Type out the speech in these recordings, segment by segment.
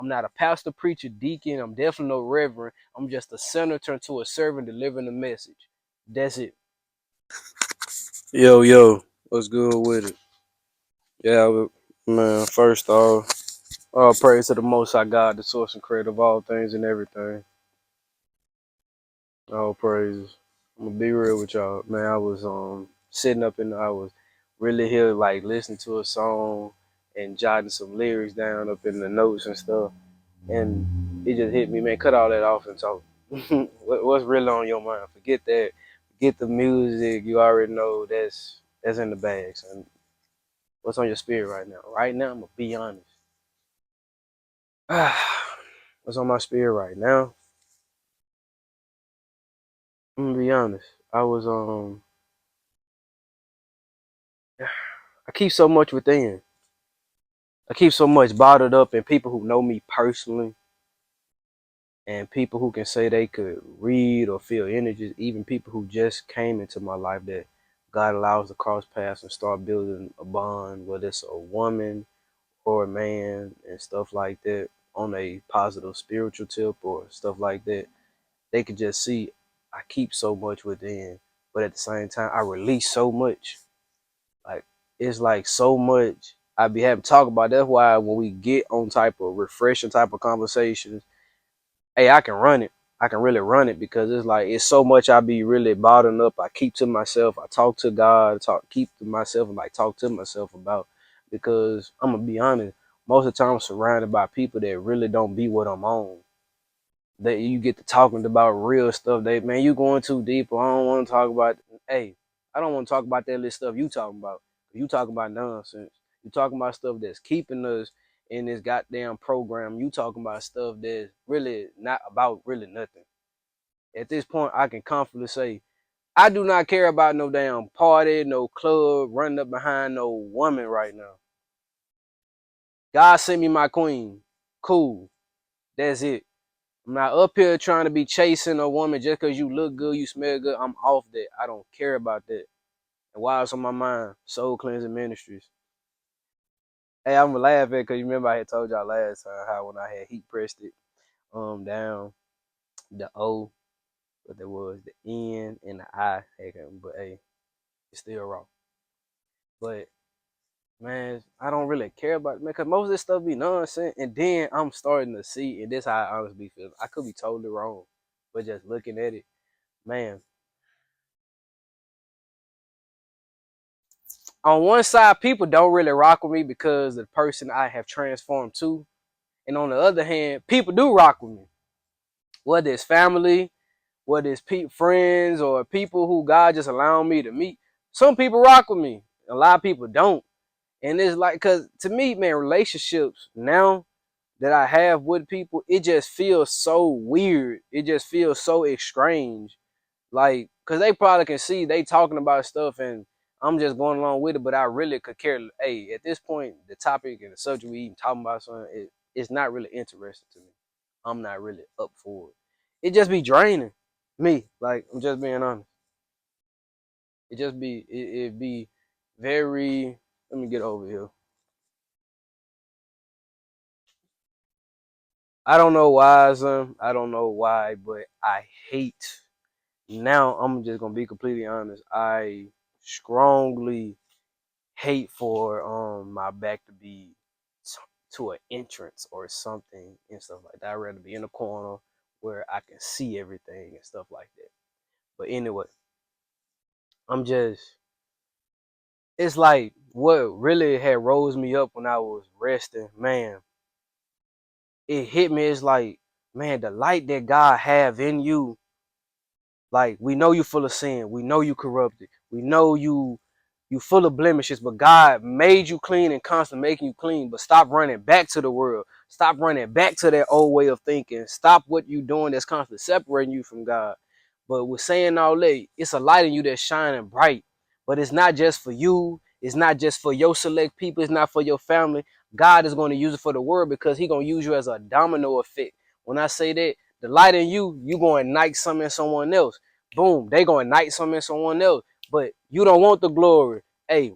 I'm not a pastor, preacher, deacon. I'm definitely no reverend. I'm just a sinner turned to a servant delivering the message. That's it. Yo, yo, what's good with it? Yeah, man, first off, all praise to the Most High God, the source and creator of all things and everything. All praises. I'm gonna be real with y'all, man. I was sitting up and I was really here like listening to a song and jotting some lyrics down up in the notes and stuff, and it just hit me, man. Cut all that off and talk. What's really on your mind? Forget that. Forget the music. You already know that's in the bags. And what's on your spirit right now? Right now, I'm gonna be honest. What's on my spirit right now? I'm gonna be honest. I was I keep so much within. I keep so much bottled up in people who know me personally and people who can say they could read or feel energies, even people who just came into my life that God allows to cross paths and start building a bond, whether it's a woman or a man and stuff like that on a positive spiritual tip or stuff like that. They could just see I keep so much within, but at the same time I release so much. Like it's like so much I be having to talk about. That's why when we get on type of refreshing type of conversations, hey, I can run it. I can really run it because it's like it's so much I be really bottling up. I keep to myself. I talk to God, keep to myself and like talk to myself about because I'm gonna be honest, most of the time I'm surrounded by people that really don't be what I'm on. That you get to talking about real stuff. They man, you going too deep. Or I don't want to talk about. Hey, I don't want to talk about that little stuff you talking about. You talking about nonsense. You talking about stuff that's keeping us in this goddamn program. You talking about stuff that's really not about really nothing. At this point, I can confidently say I do not care about no damn party, no club, running up behind no woman right now. God sent me my queen. Cool. That's it. I'm not up here trying to be chasing a woman just because you look good, you smell good. I'm off that. I don't care about that. And why it's on my mind? Soul Cleansing Ministries. Hey, I'm laughing because you remember I had told y'all last time how when I had heat pressed it down the O, but there was the N and the I. But hey, it's still wrong. But man, I don't really care about it, man, because most of this stuff be nonsense. And then I'm starting to see, and this is how I honestly feel. I could be totally wrong, but just looking at it, man, on one side, people don't really rock with me because of the person I have transformed to. And on the other hand, people do rock with me. Whether it's family, whether it's friends, or people who God just allowed me to meet. Some people rock with me. A lot of people don't. And it's like, because to me, man, relationships now that I have with people, it just feels so weird. It just feels so estranged. Like, cause they probably can see they talking about stuff and I'm just going along with it, but I really could care. Hey, at this point, the topic and the subject we even talking about something, it's not really interesting to me. I'm not really up for it. It just be draining me. Like I'm just being honest. It be very. Let me get over here. I don't know why, son. I don't know why, but I hate. Now I'm just gonna be completely honest. I strongly hate for my back to be to an entrance or something and stuff like that. I'd rather be in a corner where I can see everything and stuff like that. But anyway, I'm just it's like what really had rose me up when I was resting, man. It hit me. It's like, man, the light that God have in you, like we know you full of sin, we know you corrupted, we know you full of blemishes, but God made you clean and constantly making you clean. But stop running back to the world. Stop running back to that old way of thinking. Stop what you doing that's constantly separating you from God. But with saying all that, it's a light in you that's shining bright. But it's not just for you. It's not just for your select people. It's not for your family. God is going to use it for the world because He going to use you as a domino effect. When I say that, the light in you going to ignite something in someone else. Boom, they going to ignite something in someone else. But you don't want the glory. Hey,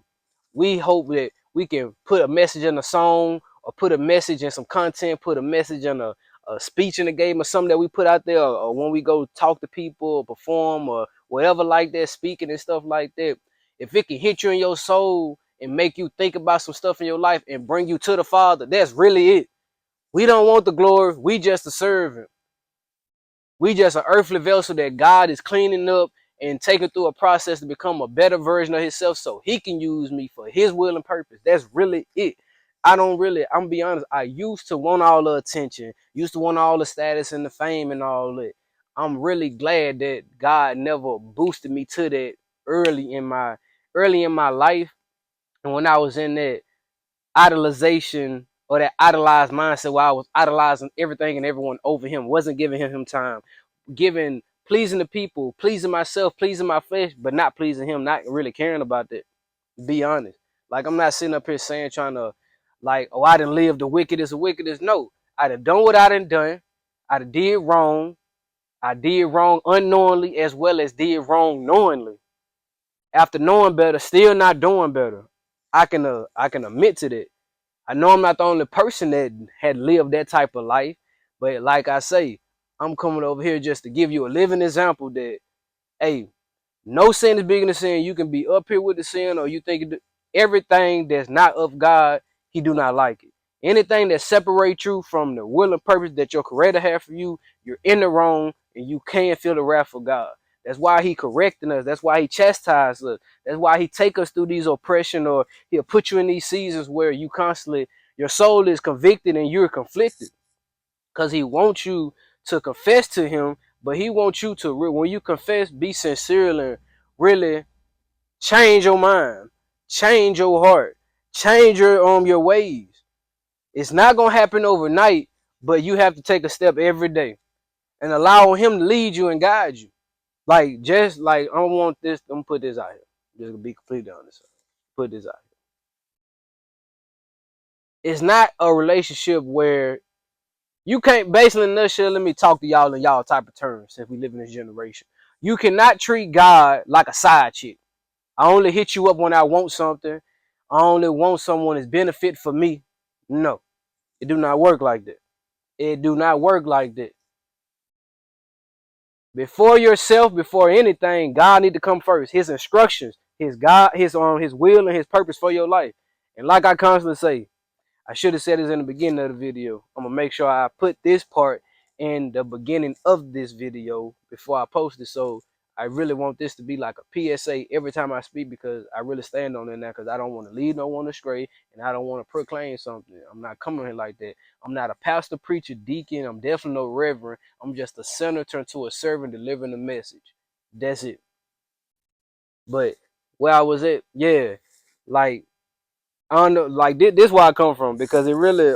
we hope that we can put a message in a song or put a message in some content, put a message in a speech in the game or something that we put out there, or when we go talk to people or perform or whatever like that, speaking and stuff like that, if it can hit you in your soul and make you think about some stuff in your life and bring you to the Father, that's really it. We don't want the glory. We just a servant. We just an earthly vessel that God is cleaning up and taking through a process to become a better version of himself so he can use me for his will and purpose. That's really it. I'm gonna be honest, I used to want all the attention, used to want all the status and the fame and all that. I'm really glad that God never boosted me to that early in my life. And when I was in that idolization or that idolized mindset where I was idolizing everything and everyone over him, wasn't giving him time, giving pleasing the people, pleasing myself, pleasing my flesh, but not pleasing him, not really caring about that. Be honest. Like I'm not sitting up here saying trying to like, oh, I didn't live the wickedest of wickedest. No. I done done what I done. I done did wrong. I did wrong unknowingly as well as did wrong knowingly. After knowing better, still not doing better. I can admit to that. I know I'm not the only person that had lived that type of life, but like I say, I'm coming over here just to give you a living example that, hey, no sin is bigger than sin. You can be up here with the sin, or you think everything that's not of God, he do not like it. Anything that separates you from the will and purpose that your creator had for you, you're in the wrong and you can't feel the wrath of God. That's why he correcting us. That's why he chastised us. That's why he take us through these oppression, or he'll put you in these seasons where you constantly, your soul is convicted and you're conflicted. Because he wants you to confess to him, but he wants you to, when you confess, be sincere and really change your mind, change your heart, change your ways. It's not gonna happen overnight, but you have to take a step every day and allow him to lead you and guide you. Like just like I don't want this. I'm gonna put this out here. Just to be completely honest. Put this out here. It's not a relationship where you can't, basically in a nutshell, let me talk to y'all in y'all type of terms since we live in this generation. You cannot treat God like a side chick. I only hit you up when I want something. I only want someone that's benefit for me. No, it do not work like that. It do not work like that. Before yourself, before anything, God need to come first. His instructions, his God, his will and his purpose for your life. And like I constantly say, I should have said this in the beginning of the video. I'm gonna make sure I put this part in the beginning of this video before I post it. So I really want this to be like a PSA every time I speak, because I really stand on it now, because I don't want to lead no one astray and I don't want to proclaim something. I'm not coming here like that. I'm not a pastor, preacher, deacon. I'm definitely no reverend. I'm just a sinner turned to a servant delivering the message. That's it. But where I was at, yeah, like I don't know, like this where I come from, because it really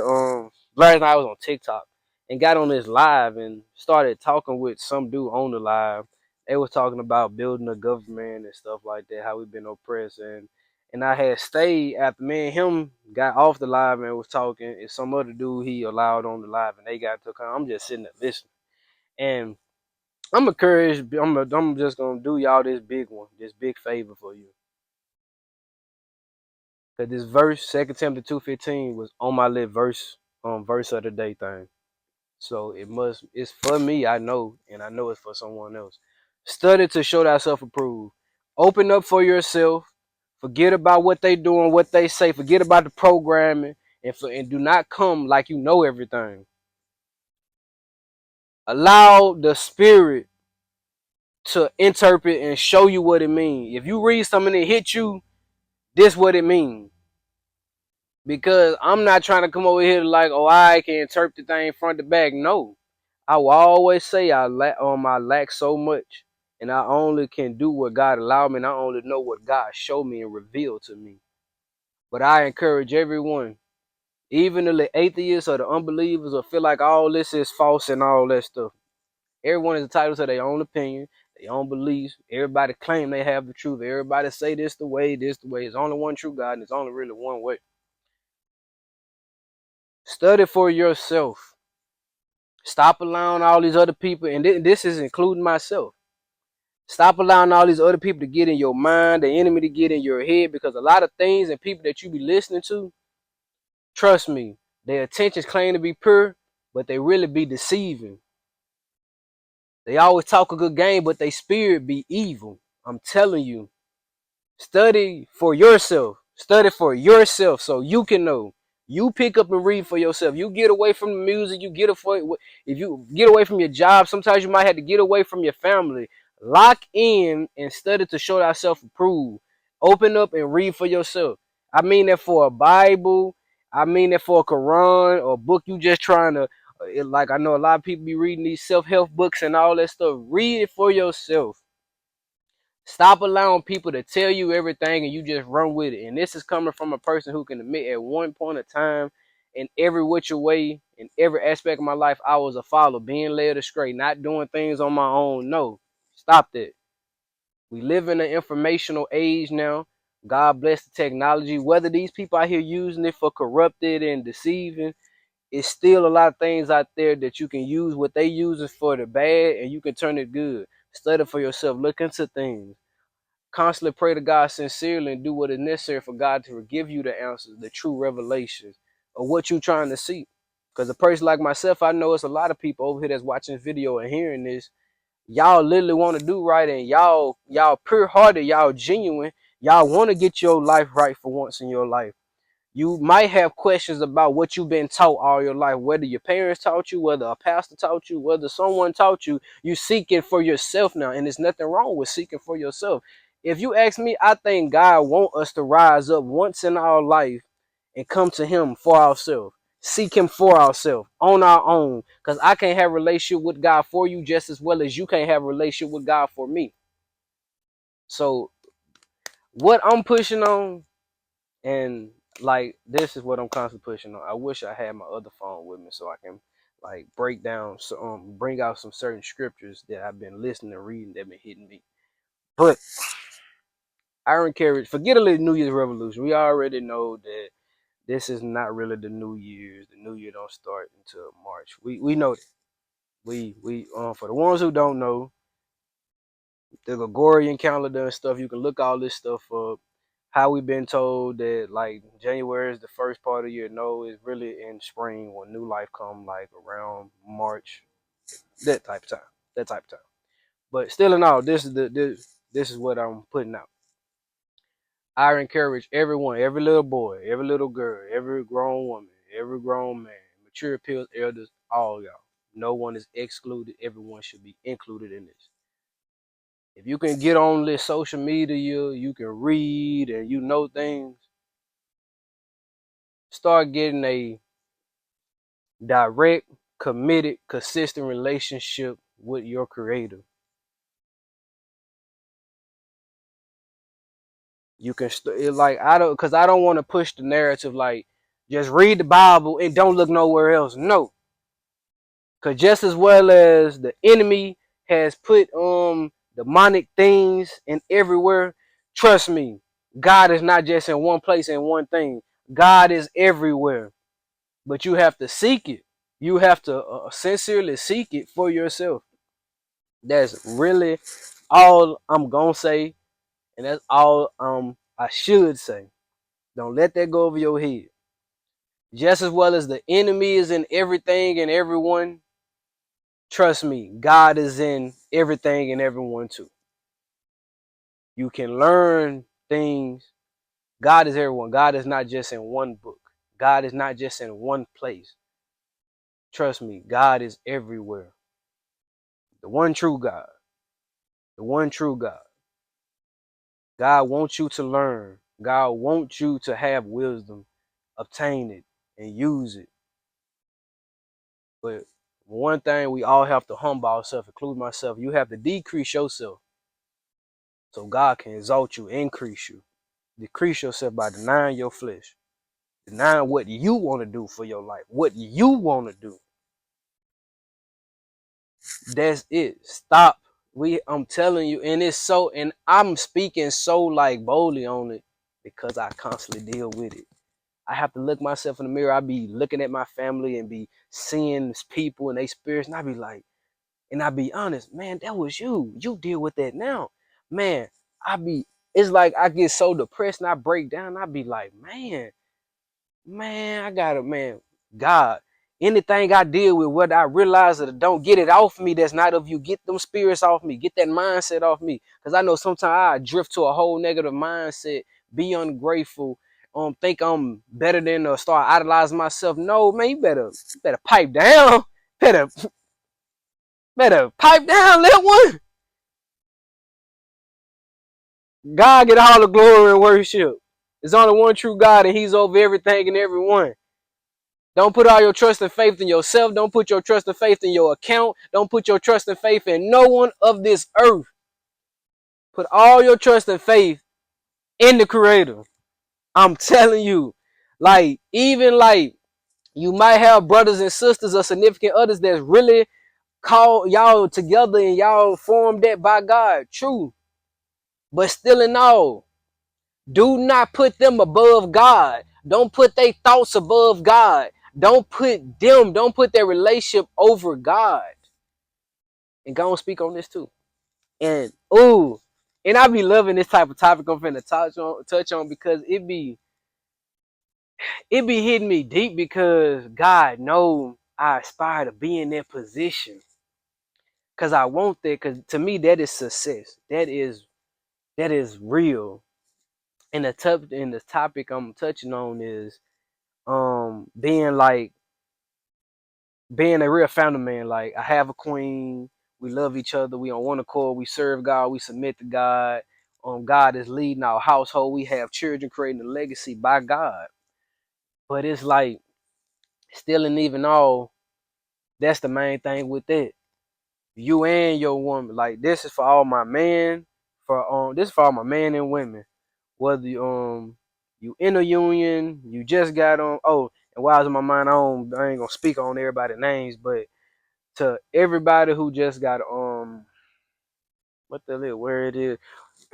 last night I was on TikTok and got on this live and started talking with some dude on the live. They was talking about building a government and stuff like that, how we've been oppressed, and I had stayed after me and him got off the live and was talking, and some other dude he allowed on the live and they got to come. I'm just sitting there listening. And I'm encouraged, I'm just gonna do y'all this big one, this big favor for you. Cause this verse, 2 Timothy 2:15, was on my list verse of the day thing. So it's for me, I know, and I know it's for someone else. Study to show thyself approved. Open up for yourself. Forget about what they doing, what they say. Forget about the programming, and do not come like you know everything. Allow the spirit to interpret and show you what it means. If you read something that hit you, this what it means. Because I'm not trying to come over here to like, oh, I can interpret the thing front to back. No, I will always say I lack so much, and I only can do what God allowed me, and I only know what God showed me and revealed to me. But I encourage everyone, even the atheists or the unbelievers, or feel like all this is false and all that stuff. Everyone is entitled to their own opinion, their own beliefs. Everybody claim they have the truth. Everybody say this the way, this the way. It's only one true God, and it's only really one way. Study for yourself. Stop allowing all these other people, and this is including myself. Stop allowing all these other people to get in your mind, the enemy to get in your head, because a lot of things and people that you be listening to, trust me, Their intentions claim to be pure, but they really be deceiving. They always talk a good game, but they spirit be evil. I'm telling you. Study for yourself. Study for yourself so you can know. You pick up and read for yourself. You get away from the music. You get away. If you get away from your job, sometimes you might have to get away from your family. Lock in and study to show thyself approved. Open up and read for yourself. I mean that for a Bible. I mean that for a Quran or a book you just trying to. Like I know a lot of people be reading these self-help books and all that stuff. Read it for yourself. Stop allowing people to tell you everything and you just run with it. And this is coming from a person who can admit at one point of time, in every which way, in every aspect of my life, I was a follower, being led astray, not doing things on my own. No, stop that. We live in an informational age now. God bless the technology. Whether these people out here using it for corrupted and deceiving, it's still a lot of things out there that you can use what they use is for the bad and you can turn it good. Study for yourself. Look into things. Constantly pray to God sincerely and do what is necessary for God to give you the answers, the true revelations of what you're trying to see. Because a person like myself, I know it's a lot of people over here that's watching this video and hearing this. Y'all literally want to do right, and y'all pure hearted, y'all genuine. Y'all want to get your life right for once in your life. You might have questions about what you've been taught all your life, whether your parents taught you, whether a pastor taught you, whether someone taught you. You seek it for yourself now, and there's nothing wrong with seeking for yourself. If you ask me, I think God wants us to rise up once in our life and come to Him for ourselves. Seek Him for ourselves on our own, because I can't have a relationship with God for you just as well as you can't have a relationship with God for me. So what I'm pushing on, and like this is what I'm constantly pushing on. I wish I had my other phone with me so I can like break down, so bring out some certain scriptures that I've been listening and reading that been hitting me. But Iron Carriage, forget a little New Year's revolution. We already know that this is not really the New Year's. The New Year don't start until March. We know that. We for the ones who don't know, the Gregorian calendar and stuff, you can look all this stuff up. How we've been told that like January is the first part of the year. No, it's really in spring when new life come, like around March, that type of time. That type of time. But still in all, this is what I'm putting out. I encourage everyone, every little boy, every little girl, every grown woman, every grown man, mature peers, elders, all y'all. No one is excluded. Everyone should be included in this. If you can get on this social media, you can read and you know things. Start getting a direct, committed, consistent relationship with your creator. You can like I don't, because I don't want to push the narrative like just read the Bible and don't look nowhere else. No, because just as well as the enemy has put demonic things in everywhere, trust me, God is not just in one place and one thing. God is everywhere, but you have to seek it. You have to sincerely seek it for yourself. That's really all I'm gonna say, and that's all I should say. Don't let that go over your head. Just as well as the enemy is in everything and everyone, trust me, God is in everything and everyone too. You can learn things. God is everyone. God is not just in one book. God is not just in one place. Trust me, God is everywhere. The one true God. The one true God. God wants you to learn. God wants you to have wisdom, obtain it, and use it. But one thing we all have to humble ourselves, including myself, you have to decrease yourself so God can exalt you, increase you. Decrease yourself by denying your flesh, denying what you want to do for your life, what you want to do. That's it. Stop. I'm telling you, and it's so, and I'm speaking so like boldly on it because I constantly deal with it. I have to look myself in the mirror. I be looking at my family and be seeing people and they spirits, and I be like, and I be honest, man, that was you. You deal with that now, man. It's like I get so depressed and I break down. I be like, man, I gotta, man. God. Anything I deal with, whether I realize it or don't, get it off me that's not of you. Get them spirits off me. Get that mindset off me. Because I know sometimes I drift to a whole negative mindset, be ungrateful, think I'm better than or start idolizing myself. No, man, you better pipe down. Better pipe down, little one. God get all the glory and worship. There's only one true God, and He's over everything and everyone. Don't put all your trust and faith in yourself. Don't put your trust and faith in your account. Don't put your trust and faith in no one of this earth. Put all your trust and faith in the Creator. I'm telling you, like, even like, you might have brothers and sisters or significant others that's really call y'all together and y'all formed that by God. True. But still in all, do not put them above God. Don't put their thoughts above God. Don't put their relationship over God. And go and speak on this too. And and I be loving this type of topic I'm finna touch on because it be hitting me deep because God knows I aspire to be in that position. Cause I want that, cause to me that is success. That is real. And the topic I'm touching on is being a real family man. Like, I have a queen, we love each other, we on one accord, we serve God, we submit to God. God is leading our household, we have children, creating a legacy by God. But it's like, still and even all, that's the main thing with it. You and your woman, like, this is for all my men, this is for all my men and women. Whether you in a union, you just got on. Oh, and while I was in my mind, I ain't gonna speak on everybody's names, but to everybody who just got what the hell where it is,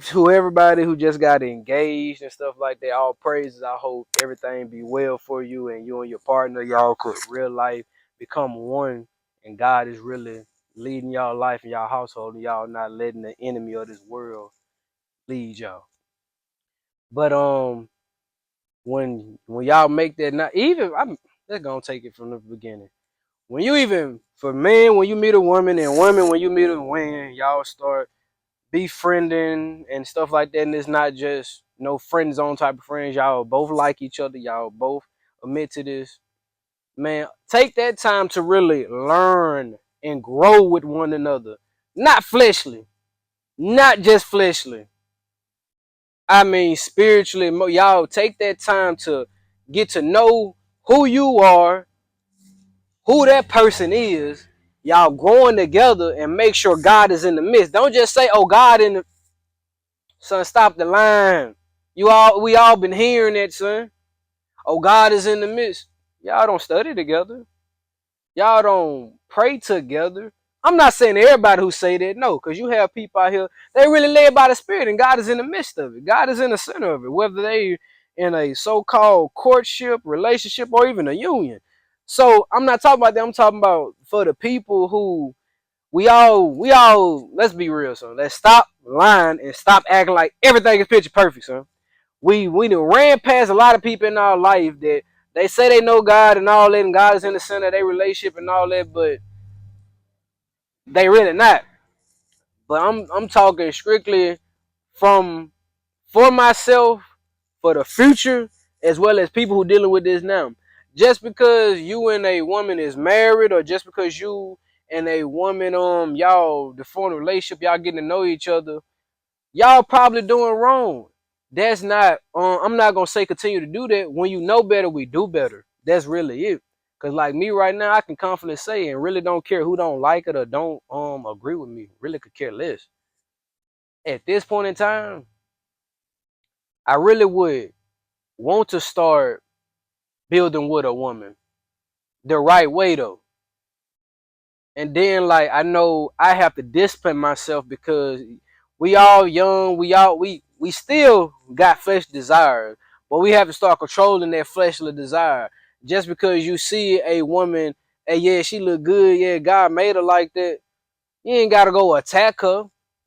to everybody who just got engaged and stuff like that, all praises. I hope everything be well for you and your partner. Y'all could real life become one, and God is really leading y'all life and y'all household, and y'all not letting the enemy of this world lead y'all. But when y'all make that, not even, let's gonna take it from the beginning. When you even, for men, when you meet a woman, and women when you meet a man, y'all start befriending and stuff like that, and it's not just no friend zone type of friends. Y'all both like each other, y'all both admit to this. Man, take that time to really learn and grow with one another. Not fleshly, not just fleshly. I mean spiritually. Y'all take that time to get to know who you are, who that person is. Y'all growing together and make sure God is in the midst. Don't just say, "Oh, God in the." Son, stop the line. We all been hearing that, son. Oh, God is in the midst. Y'all don't study together. Y'all don't pray together. I'm not saying everybody who say that, no, because you have people out here, they really led by the Spirit, and God is in the midst of it. God is in the center of it, whether they in a so-called courtship, relationship, or even a union. So I'm not talking about that. I'm talking about for the people who we all, let's be real, son. Let's stop lying and stop acting like everything is picture perfect, son. We done ran past a lot of people in our life that they say they know God and all that, and God is in the center of their relationship and all that, but they really not. But I'm talking strictly from for myself, for the future, as well as people who dealing with this now. Just because you and a woman is married, or just because you and a woman y'all form a relationship, y'all getting to know each other, y'all probably doing wrong. That's not I'm not gonna say continue to do that. When you know better, we do better. That's really it. Cause like me right now, I can confidently say and really don't care who don't like it or don't agree with me. Really could care less. At this point in time, I really would want to start building with a woman the right way though. And then like I know I have to discipline myself because we all young, we still got flesh desires, but we have to start controlling that fleshly desire. Just because you see a woman, hey, yeah, she look good, yeah, God made her like that, you ain't gotta go attack her.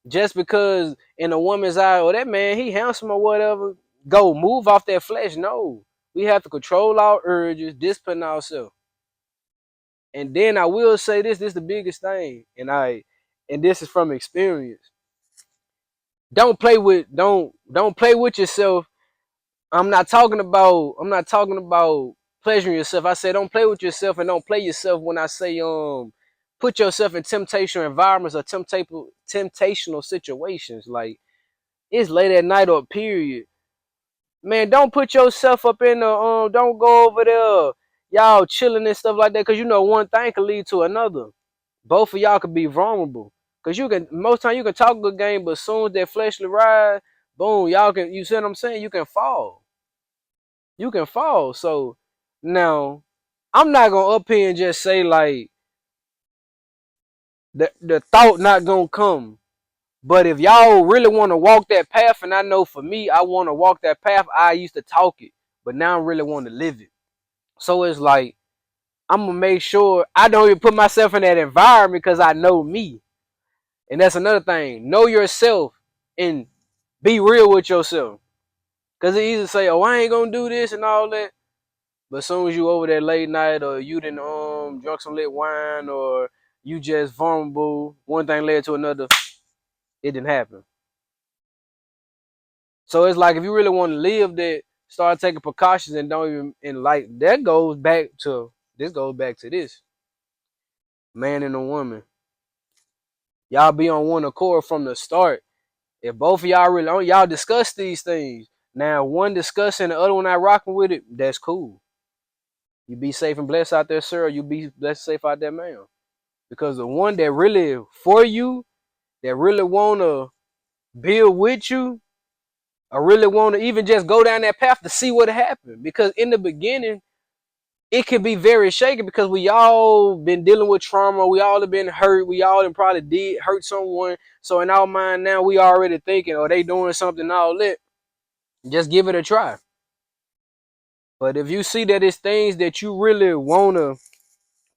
Just because in a woman's eye, or that man, he handsome or whatever, go move off that flesh. No, we have to control our urges, discipline ourselves. And then I will say this is the biggest thing, and this is from experience. Don't play with yourself. I'm not talking about pleasuring yourself. I say don't play with yourself and don't play yourself when I say put yourself in temptation environments or temptational situations. Like it's late at night or period. Man, don't put yourself up in the don't go over there y'all chilling and stuff like that, because you know one thing can lead to another. Both of y'all could be vulnerable. Cause you can most time you can talk a good game, but as soon as that fleshly rise, boom, y'all can, you see what I'm saying? You can fall. You can fall. So now I'm not gonna up here and just say like the thought not gonna come. But if y'all really want to walk that path, and I know for me, I want to walk that path, I used to talk it, but now I really want to live it. So it's like I'm gonna make sure I don't even put myself in that environment because I know me. And that's another thing. Know yourself and be real with yourself. Cause it easy to say, "Oh, I ain't gonna do this and all that," but as soon as you over that late night, or you didn't drunk some lit wine, or you just vulnerable, one thing led to another, it didn't happen. So it's like if you really want to live that, start taking precautions and don't even, and like that goes back to this man and a woman. Y'all be on one accord from the start. If both of y'all really on, y'all discuss these things. Now one discussing, the other one not rocking with it, that's cool. You be safe and blessed out there, sir. You be blessed and safe out there, man. Because the one that really for you, that really wanna build with you, I really wanna even just go down that path to see what happened. Because in the beginning, it can be very shaky because we all been dealing with trauma. We all have been hurt. We all have probably did hurt someone. So in our mind now, we already thinking, oh, they doing something and all that. Just give it a try. But if you see that it's things that you really wanna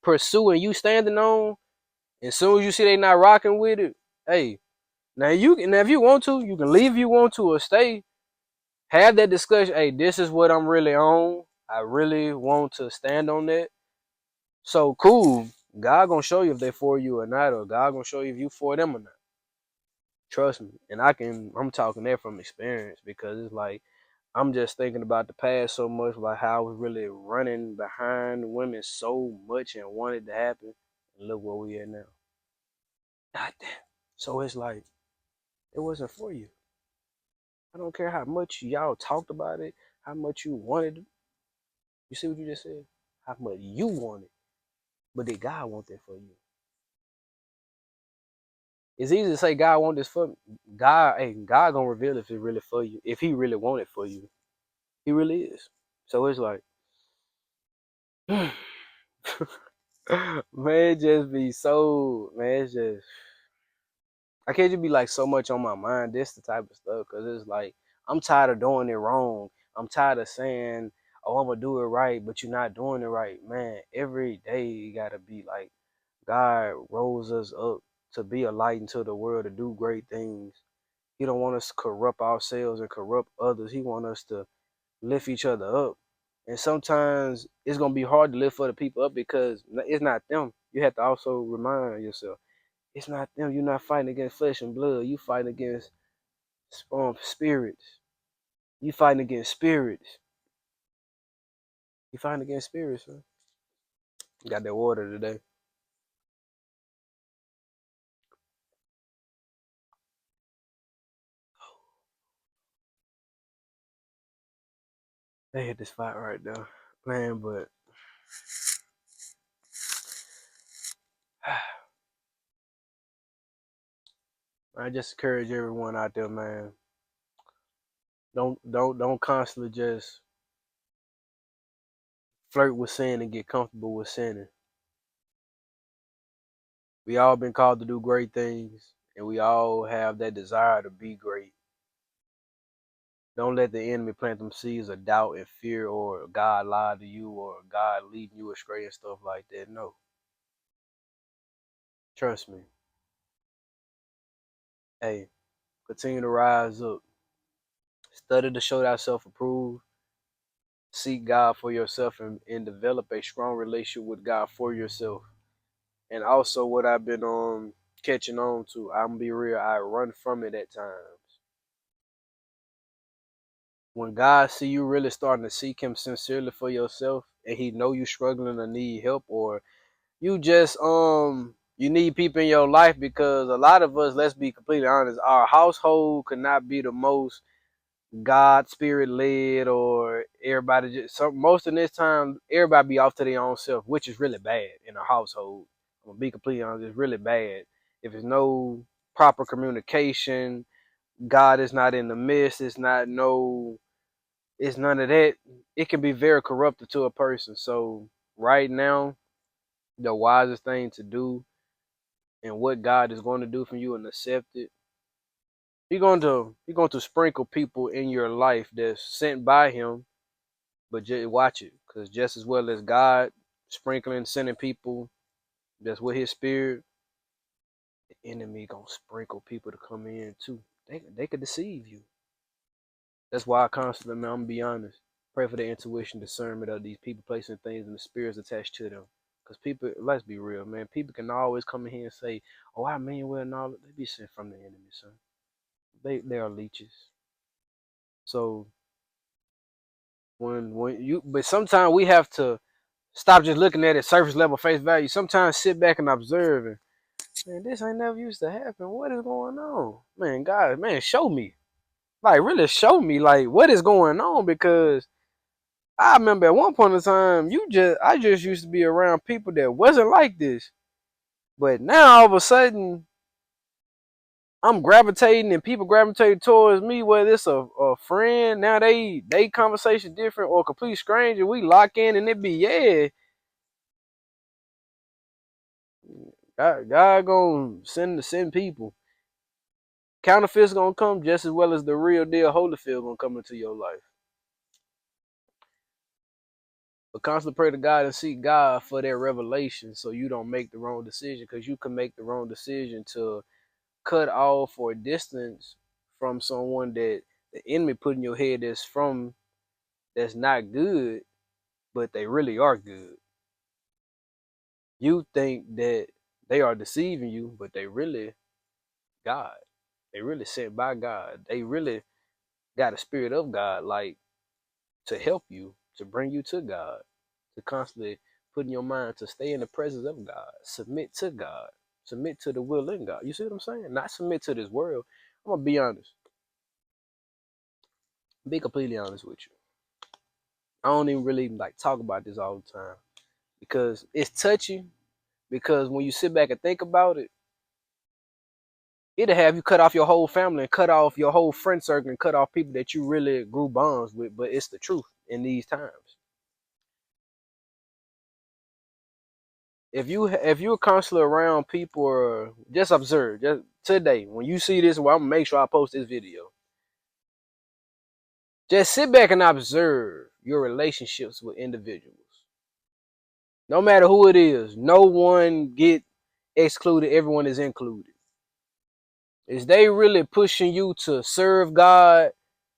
pursue and you standing on, as soon as you see they not rocking with it, hey, now if you want to, you can leave if you want to or stay. Have that discussion. Hey, this is what I'm really on. I really want to stand on that. So cool. God gonna show you if they for you or not, or God gonna show you if you for them or not. Trust me. And I'm talking that from experience, because it's like I'm just thinking about the past so much, like how I was really running behind women so much and wanted to happen. And look where we at now. God damn. So it's like it wasn't for you. I don't care how much y'all talked about it, how much you wanted it. You see what you just said? How much you wanted, but did God want that for you? It's easy to say God want this for me. God, hey, God gonna reveal if it's really for you. If He really want it for you, He really is. So it's like, man, just be so, man. It's just I can't just be like so much on my mind. This the type of stuff, because it's like I'm tired of doing it wrong. I'm tired of saying, "Oh, I'm gonna do it right," but you're not doing it right, man. Every day you gotta be like, God rose us up to be a light into the world, to do great things. He don't want us to corrupt ourselves and corrupt others. He want us to lift each other up. And sometimes it's gonna be hard to lift other people up because it's not them. You have to also remind yourself, it's not them. You're not fighting against flesh and blood. You fighting against spirits. You fighting against spirits. You fighting against spirits, man. Got that water today. They hit this fight right now, man. But I just encourage everyone out there, man. Don't constantly just flirt with sin and get comfortable with sinning. We all been called to do great things, and we all have that desire to be great. Don't let the enemy plant them seeds of doubt and fear, or God lied to you, or God leading you astray and stuff like that. No, trust me. Hey, continue to rise up. Study to show thyself approved. seek God for yourself and develop a strong relationship with God for yourself. And also what I've been catching on to, I'm gonna be real, I run from it at times. When God see you really starting to seek him sincerely for yourself and he know you struggling or need help, or you just you need people in your life, because a lot of us, let's be completely honest, our household could not be the most God spirit led, or everybody just some most of this time everybody be off to their own self, which is really bad in a household. I'm gonna be completely honest, it's really bad. If there's no proper communication, God is not in the midst, it's none of that. It can be very corruptive to a person. So right now, the wisest thing to do and what God is going to do for you and accept it, He's going to sprinkle people in your life that's sent by him. But just watch it, because just as well as God sprinkling, sending people that's with his spirit, the enemy gonna sprinkle people to come in too. They could deceive you. That's why I constantly, man, I'm gonna be honest, pray for the intuition, discernment of these people, placing things and the spirits attached to them. Because people, let's be real, man, people can always come in here and say, oh, I mean well and all that. They be sent from the enemy, son. They are leeches. So but sometimes we have to stop just looking at it surface level face value. Sometimes sit back and observe and, man, this ain't never used to happen. What is going on? Man, God, man, show me. Like, really show me, like, what is going on? Because I remember at one point in time, I just used to be around people that wasn't like this. But now all of a sudden, I'm gravitating and people gravitating towards me, whether it's a friend, now they conversation different, or a complete stranger. We lock in and it be, yeah, God gonna send people. Counterfeits gonna come just as well as the real deal Holyfield gonna come into your life. But constantly pray to God and seek God for that revelation, so you don't make the wrong decision. Because you can make the wrong decision to cut off or distance from someone that the enemy put in your head that's not good, but they really are good. You think that they are deceiving you, but they really God. They really sent by God. They really got a spirit of God, like, to help you, to bring you to God, to constantly put in your mind to stay in the presence of God, submit to God, submit to the will in God. You see what I'm saying? Not submit to this world. I'm gonna be honest, be completely honest with you. I don't even really like talk about this all the time because it's touchy. Because when you sit back and think about it, it'll have you cut off your whole family and cut off your whole friend circle and cut off people that you really grew bonds with. But it's the truth in these times. If you're constantly around people, or just observe, just today when you see this, well, I'm gonna make sure I post this video. Just sit back and observe your relationships with individuals. No matter who it is, no one get excluded, everyone is included. Is they really pushing you to serve God,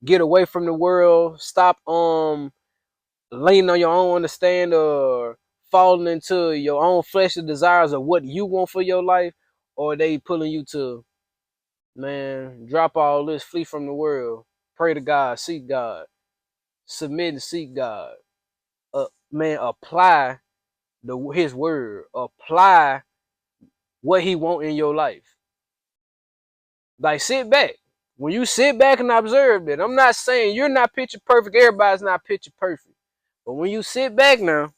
get away from the world, stop leaning on your own understanding, or falling into your own fleshly desires of what you want for your life? Or they pulling you to, man, drop all this, flee from the world, pray to God, seek God, submit and seek God. Man, apply his word, apply what he want in your life. Like, sit back. When you sit back and observe that, I'm not saying you're not picture perfect, everybody's not picture perfect. But when you sit back now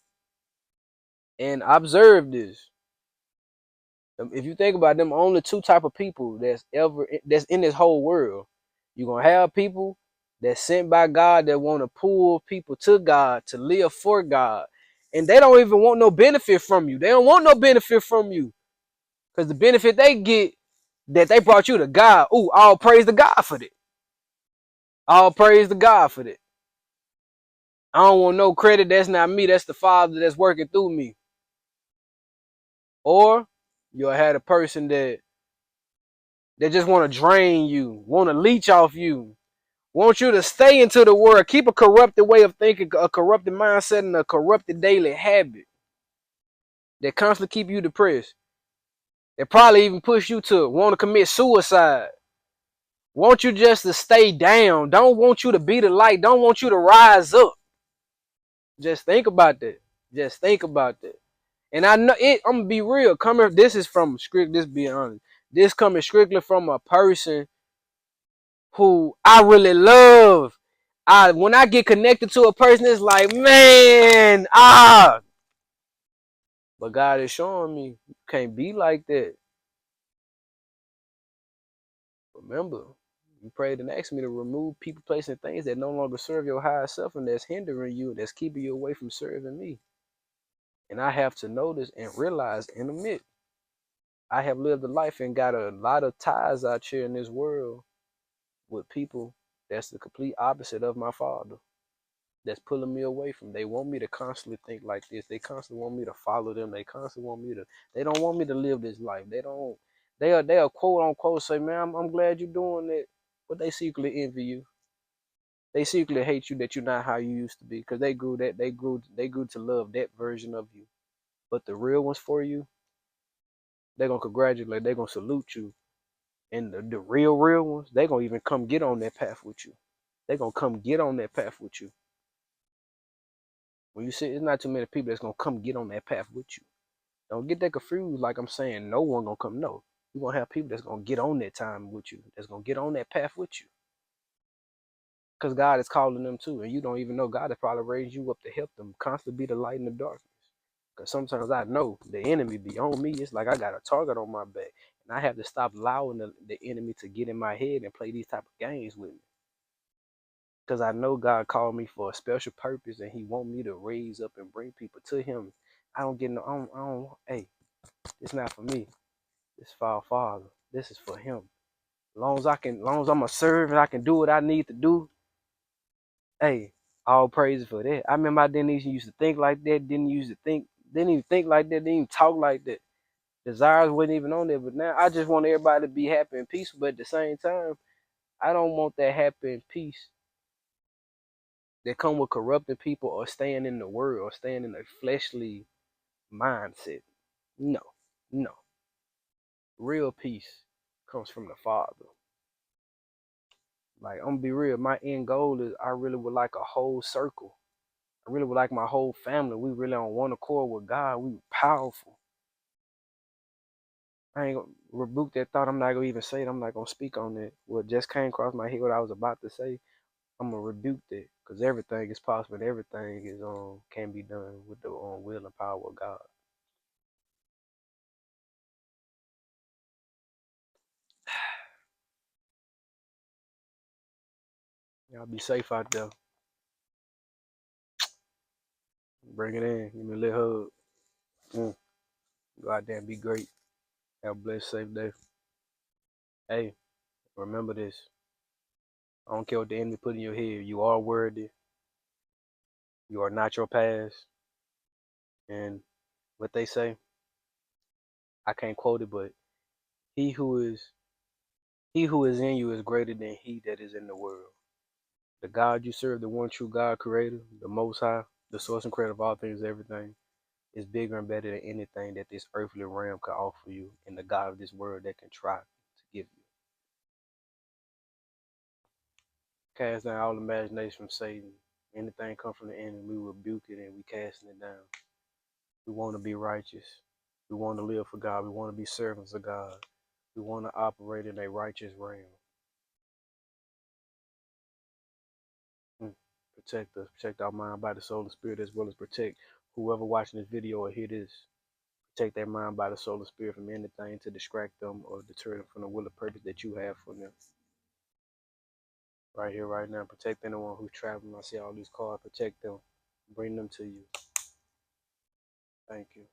and observe this, if you think about them, only two type of people that's in this whole world. You're gonna have people that's sent by God that want to pull people to God, to live for God. And they don't even want no benefit from you. They don't want no benefit from you. Because the benefit they get, that they brought you to God. Ooh, all praise to God for that. All praise to God for that. I don't want no credit. That's not me. That's the Father that's working through me. Or you'll have a person that just want to drain you, want to leech off you, Want you to stay into the world. Keep a corrupted way of thinking, a corrupted mindset, and a corrupted daily habit that constantly keep you depressed. That probably even push you to want to commit suicide. Want you just to stay down. Don't want you to be the light. Don't want you to rise up. Just think about that. Just think about that. And I know it. I'm gonna be real. Coming, this is from strict. This being honest. This coming strictly from a person who I really love. When I get connected to a person, it's like, man, But God is showing me you can't be like that. Remember, you prayed and asked me to remove people, places, and things that no longer serve your higher self and that's hindering you, that's keeping you away from serving me. And I have to notice and realize and admit, I have lived a life and got a lot of ties out here in this world with people that's the complete opposite of my father. That's pulling me away from. They want me to constantly think like this. They constantly want me to follow them. They constantly want me to. They don't want me to live this life. They don't. They are quote unquote say, man, I'm glad you're doing it, but they secretly envy you. They secretly hate you that you're not how you used to be because they grew to love that version of you. But the real ones for you, they're gonna congratulate. They're gonna salute you. And the real ones, they're gonna even come get on that path with you. They're gonna come get on that path with you. When you see, it's not too many people that's gonna come get on that path with you. Don't get that confused. Like I'm saying, no one gonna come. No, you're gonna have people that's gonna get on that time with you. That's gonna get on that path with you. Cause God is calling them too, and you don't even know God has probably raised you up to help them constantly be the light in the darkness. Cause sometimes I know the enemy be on me. It's like I got a target on my back, and I have to stop allowing the enemy to get in my head and play these type of games with me. Cause I know God called me for a special purpose, and He want me to raise up and bring people to Him. I don't get no. I don't. Hey, it's not for me. It's for our Father. This is for Him. As long as I'm a servant, I can do what I need to do. Hey, all praise for that. I remember I didn't even used to think like that. Didn't even think like that. Didn't even talk like that. Desires wasn't even on there. But now I just want everybody to be happy and peaceful. But at the same time, I don't want that happy and peace that come with corrupting people or staying in the world or staying in a fleshly mindset. No, no. Real peace comes from the Father. Like, I'm gonna be real. My end goal is I really would like a whole circle. I really would like my whole family. We really on one accord with God. We powerful. I ain't gonna rebuke that thought. I'm not gonna even say it. I'm not gonna speak on it. What just came across my head, what I was about to say, I'm gonna rebuke that because everything is possible. And everything is can be done with the will and power of God. Y'all be safe out there. Bring it in. Give me a little hug. Go out there and be great. Have a blessed, safe day. Hey, remember this. I don't care what the enemy put in your head. You are worthy. You are not your past. And what they say, I can't quote it, but he who is he who is in you is greater than he that is in the world. The God you serve, the one true God creator, the most high, the source and creator of all things, everything, is bigger and better than anything that this earthly realm can offer you and the God of this world that can try to give you. Cast down all imagination from Satan. Anything come from the enemy, we rebuke it and we casting it down. We want to be righteous. We want to live for God. We want to be servants of God. We want to operate in a righteous realm. Mm. Protect us. Protect our mind, body, soul, and spirit, as well as protect whoever watching this video or hear this. Protect their mind, body, soul, and spirit from anything to distract them or deter them from the will and purpose that you have for them. Right here, right now. Protect anyone who's traveling. I see all these cars. Protect them. Bring them to you. Thank you.